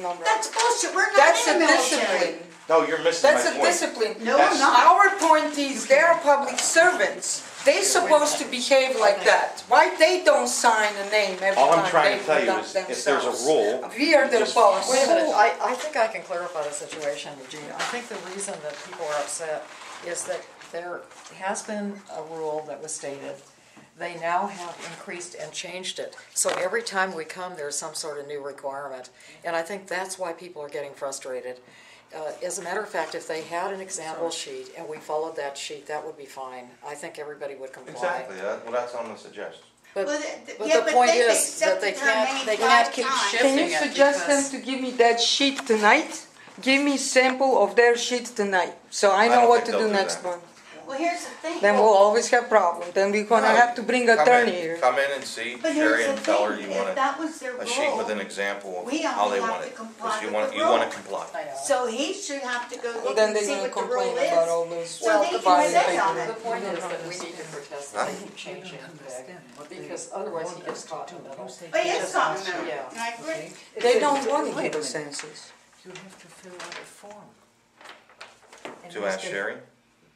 number. That's bullshit. We're not That's in a the military. discipline. No, you're missing That's my a point. discipline. No, I'm not. Our point is they're public servants. They're supposed to behave like that. Why they don't sign a name every All time I'm trying they to tell you conduct is, themselves? if there's a rule, We are their just- boss. Wait a minute, I think I can clarify the situation, Eugene. I think the reason that people are upset is that there has been a rule that was stated. They now have increased and changed it. So every time we come, there's some sort of new requirement. And I think that's why people are getting frustrated. As a matter of fact, if they had an example sheet and we followed that sheet, that would be fine. I think everybody would comply. exactly, well, that's what I'm gonna suggest. But Well, the point is that they can't keep shifting Can it you suggest them because... to give me that sheet tonight? Give me sample of their sheet tonight, so I know don't what think to do they'll do next that. month. Well, here's the thing. Then we'll always have problems. Then we're gonna have to bring an Come attorney in- here. Come in and see But Sherry here's and the tell her thing, you if want that was their a sheet with role, an example of we how only they have want to it. comply Because you with want, the you wanna rule. comply. I know. So he should have to go Well, look then and they're see gonna what the rule complain about all is. those So they can violating say on papers. it. The point is that we need to protest Huh? the changing because otherwise he gets caught in the middle. But it's not no. Yeah. And I agree. They don't want to give us answers. You have to fill out a form. And To you ask get- Sherry?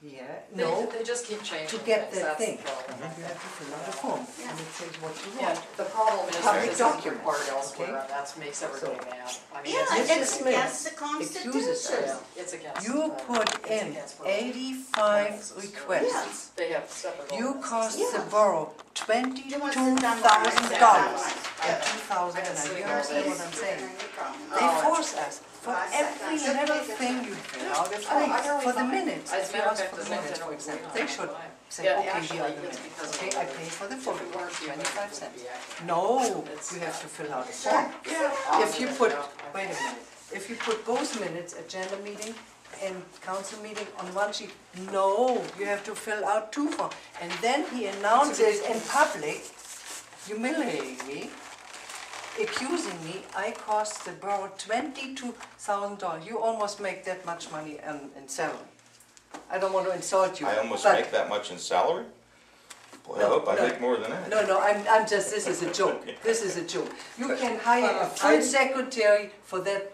Yeah, They, no, they just keep changing to get things, that that's thing. the problem. You have to fill out a form, and it says what you Yeah, want. the problem is that Public this is document, required elsewhere, okay? and that makes everybody mad. I mean, Yeah, it's it's Smith against the accuses Constitution. us. yeah, it's against. You put it's in against rules. 85 requests. They have separate. You ordinances. cost Yeah. the borough You want to sit down with us, sit down $22,000 with us. and 2,000 a year. You understand what I'm saying? No They problem. force us for every little thing you fill out a form. For the minutes, As a if you matter of ask fact, for the the minutes, minutes for are example, really they should fine. say, Yeah, okay, actually, here are the it's minutes. because of Okay, the I pay for the photo, If it weren't you, it 25 wouldn't cents. be accurate. No, It's- you have to fill out a form. If you put, wait a minute, if you put those minutes, agenda meeting and council meeting on one sheet, no, you have to fill out two forms. And then he announces in public, humiliating me, accusing me, I cost the borough $22,000. You almost make that much money in salary. I don't want to insult you. I almost but- make that much in salary? Boy, I No, hope I no. make more than that. No, I'm just, this is a joke. This is a joke. You can hire a full secretary for that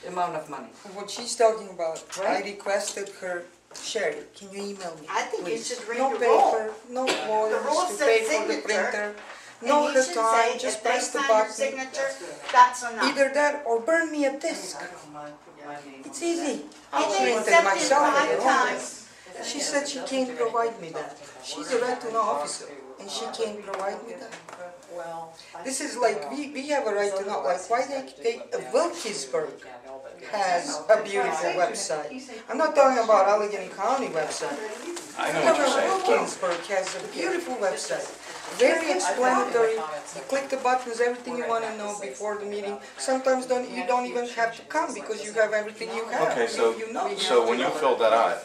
amount of money. What she's talking about, I Right. requested her, Sherry, can you email me? I think you please? should read No the rule. paper, no The rule lawyers to says pay for the signature, printer, And no you her should time, say, just if they press the sign your button. signature, that's enough. Either that or burn me a disc. I don't mind putting my name It's on easy. And I'll they print it accepted myself at 5 home. times. She said she can't provide me that. She's a right to know officer, and she can't provide me that. Well. This is like, we have a right to know, like, why Wilkesburg has a beautiful website. I'm not talking about Allegheny County website. I know what you're saying. Wilkesburg has a beautiful website, very explanatory. You click the buttons, everything you want to know before the meeting. Sometimes you don't even have to come because you have everything you have. Okay, You know. so when you filled that out,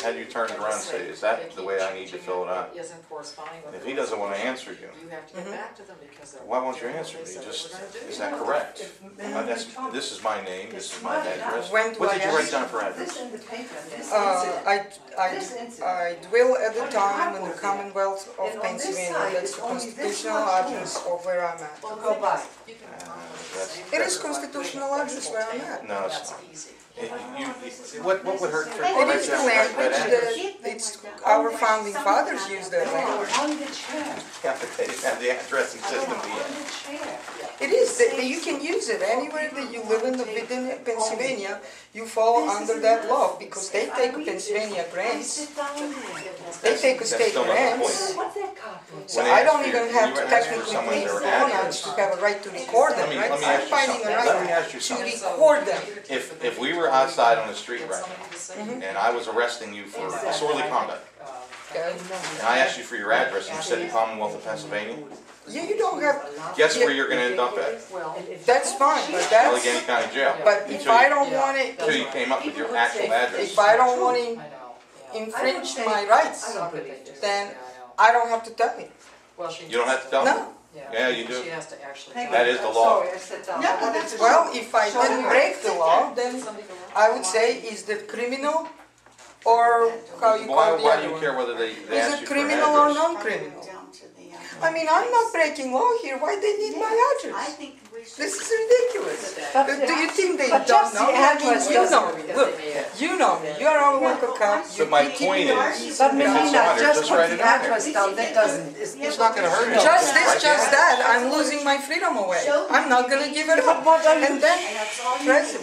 had you turned around and said, is that the way I need to fill it out? Isn't corresponding with. If he doesn't want to answer you, You have to get back to them because they're. why won't you answer me? Just, is that correct? This is my name, this is my address. When do What I did you write answer? down for address? This in the paper, this I incident. I dwell at the time in the Commonwealth of Pennsylvania. That's the constitutional address of where I'm at. Well, Go by. You can It is constitutional address where I'm at. No, it's That's not. easy. What would hurt for? It is the language that it's our founding fathers used that language. On the chair, Yeah, but they didn't have the addressing system on yet. the chair. It is, you can use it anywhere that you live within Pennsylvania, you fall under that law, because they take Pennsylvania grants, Sit down there. they take a That's state still not the grants. point. What's that cardboard? So When they I ask don't you- even have you to ask for technically someone pay their Blawnox address. to have a right to record them, Let right? me ask I'm you finding a something. Let me right ask you to something. record them. If we were outside on the street right now, and I was arresting you for disorderly conduct, Okay? and I asked you for your address, and you said the Commonwealth of Pennsylvania, Yeah, you don't have, guess where you're gonna end up at? Well, that's fine, but Allegheny that's, County Jail. but if Until I you- don't want it, Until you came up with your actual address. if I don't want to I know. Yeah. infringe my rights, I don't believe it. then Yeah, I know. I don't have to tell you. Well, she. You don't have to tell me? No. Yeah, you do. She has to actually. That is the law. Sorry, I sat down. No, but that's Well, if I didn't break the law, then I would say, is that criminal, or how you Why, call the why do other you one? care whether they Is ask it you for an criminal or address? non-criminal? Down to the, I mean, I'm not breaking law here, why they need my I address? think we This is ridiculous. But Do you think they but don't just know? the address You know doesn't- me, look, you know me, you're our local cop. But my point is, But Melina, Council just just put write the it on there. address down, that doesn't, It's not gonna hurt No. Just anything. this, just that, I'm losing my freedom away. I'm not gonna give it up. what are you- And then,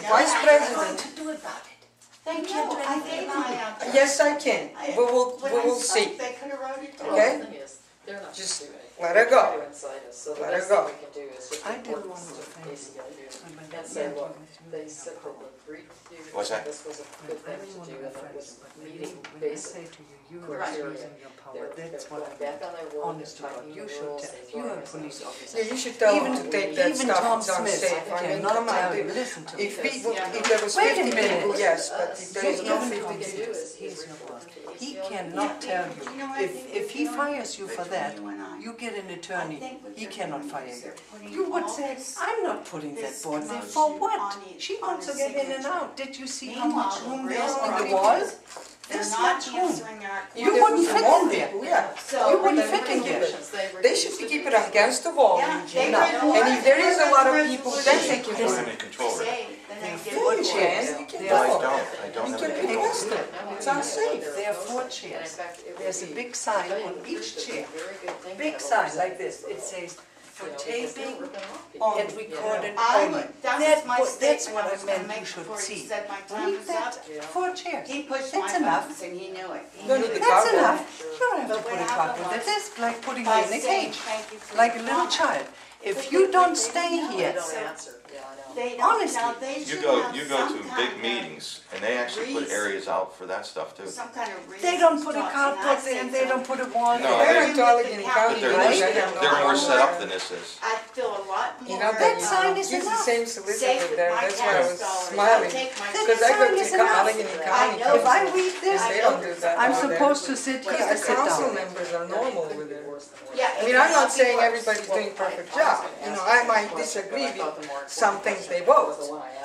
Vice President, to do about it. They can't do anything about it. yes, I can. We will see. They could have wrote it down. Okay? The thing is, they're not Just doing anything. let her go. They're inside us, so the Let her best go. thing we can do is just I report didn't this want to to offend ACLU and say, look, they said they agreed with you, What's that? this was a good thing to do, and it was meeting basic you are criteria. using your power, They're that's what going I back on their word, honest they're to God, tightening you the should rules, tell, they you are a throw police everything. officer. Yeah, you should tell them Even- to take that even stuff, Tom it's Smith unsafe. I mean, cannot come on, tell you, dude. listen to me. If people, if there was Wait a 50 minute. people, yes, but if there is no Even 50 Tom people. Smith, is he's your boss. He ACLU. cannot tell you, You know, I think if he you're fires you for between that, you and I. you get an I attorney, think what he they're cannot doing fire is you. they're putting You would all say, this- I'm not putting that this board there, emotion for what? on it- She on wants to the get in and signature. out, did you see how much Meanwhile, room the there's real on the problem wall? is They're This not much room. answering our You questions. wouldn't fit in there. Yeah. So. You wouldn't then fit in there. They should keep it against the wall, Yeah, they Regina. read And if there is a lot of the people, then resolution. they can Put do them it. in control of it. Say, then they get Yeah, what you you can, want. you can They No, I go. don't You have can any control. request it. It's unsafe. There are 4 chairs. There's a big sign on each chair. Big sign like this, it says, for taping and recording I only. would, that's my That's statement what I I was gonna meant you make should before he see. said my time Leave was that, up. 4 chairs. He pushed my That's enough. buttons and he knew it. He Don't knew need it. the That's cardboard. enough. You don't have to But put what a happened cardboard. was, That is like putting By you in a saying, cage, "Thank you for like a your little time." child. If you don't stay They here, don't answer, yeah, I know. They don't, Honestly, now they You should go, have you go some to kind big of- meetings, and they actually put reason. areas out for that stuff too. Some kind of reason. they don't put a to talk, and cardboard I there, say and they so. don't put a wall No, there. They're they- into Allegheny But County, they're, right? they're more set up than this is. I feel a lot more. You know, That sign is use the enough. same safe solicitor with there, my that's why I was tax dollars. smiling. Take my Because I go sign is to enough. Allegheny County. know. If I read this, They don't do that I'm over there. supposed to sit here Because and the sit council down. members are normal with it. Yeah. I mean, I'm not saying everybody's doing a perfect job. You know, I might disagree with some things they vote,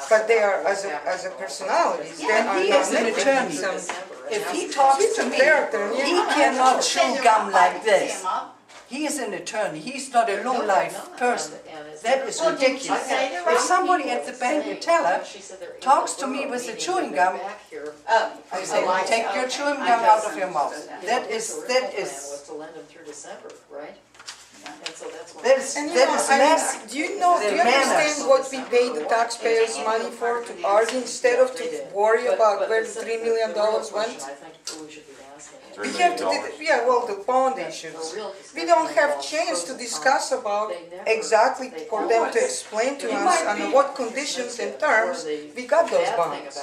but they are, as a personalities, they And are he not is an making attorney. some. If he talks to me, Their attorney. he cannot chew gum like this. He is an attorney, he's not a low-life person. That is Well, didn't you ridiculous. say the If right somebody at the bank teller talks to me with a chewing gum, I say, Oh, take your chewing gum out of your mouth. That is, Was to lend them through December, right? And so that's what. that is And you know, less. I mean, do you know, do the you understand manners. what we pay the taxpayers money for to argue instead of to worry about where the $3 million went? I think we should be asking. $3 We have to, million. yeah, well, the bond issues. We don't have chance to discuss about exactly for them to explain to us under what conditions and terms we got those bonds.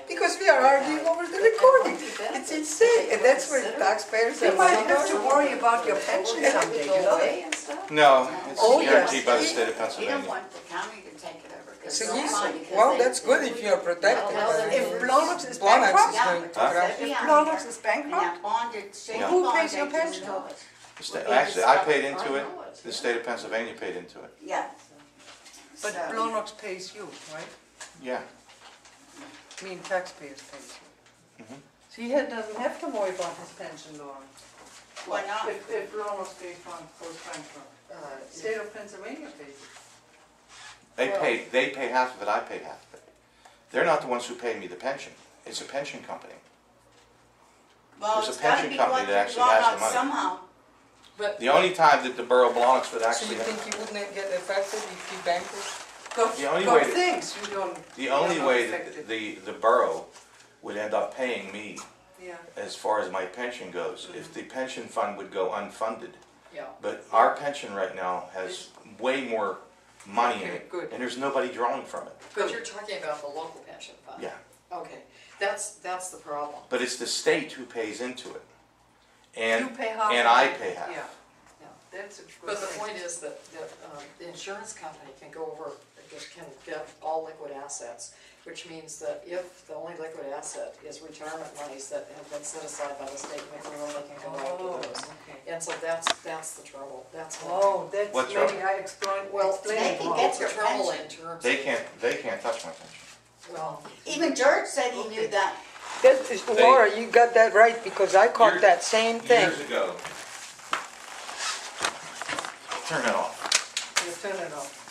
Because we are arguing over the recording. It's insane, and that's where the taxpayers You are might have to money. worry about your pension someday, you know that? No, it's Oh, yes. guaranteed by the state of You don't Pennsylvania. want the county to take it over. 'cause So they'll he's, find it, 'cause well, they- that's good if you are protected. If Blawnox is Blawnox bankrupt, is going to Huh? crash. if Blawnox is And bankrupt, that bonded, state Yeah. Who bond, pays they your just pension? know it. Actually, I paid into it, the state of Pennsylvania paid into it. Yeah. but So- Blawnox pays you, right? Yeah. I mean, taxpayers pay you. Mhm. So he doesn't have to worry about his pension law. Why not? If Blawnox goes bankrupt. State of Pennsylvania pays it. They pay half of it, I pay half of it. They're not the ones who pay me the pension, it's a pension company. Well, There's a it's gotta pension be company going that through actually has the Blawnox money. somehow. The only time that the borough of Blawnox would So actually, you think you wouldn't get affected if you bankrupt? The only Good way that- things you don't. the only you're not way affected. that the borough would end up paying me Yeah. as far as my pension goes, if the pension fund would go unfunded. Yeah. But our pension right now has way more money in Okay, it, good. and there's nobody drawing from it. But you're talking about the local pension fund? Yeah, Okay, that's the problem. but it's the state who pays into it. You And, pay half. and of I it. pay half. Yeah, that's a good But the thing. point is that the insurance company can go over, can get all liquid assets, which means that if the only liquid asset is retirement monies that have been set aside by the state, McMillan, they can go Oh, after those. okay. And so that's the trouble, that's why. Oh, that's, What's maybe wrong? I explain, Well, explain they it can wrong. get it's your a trouble pension. in terms They of, can't touch my pension. well, Even George said he knew that. That is, Laura, you got that right, because I caught that same thing. Years ago. Turn it off. You turn it off.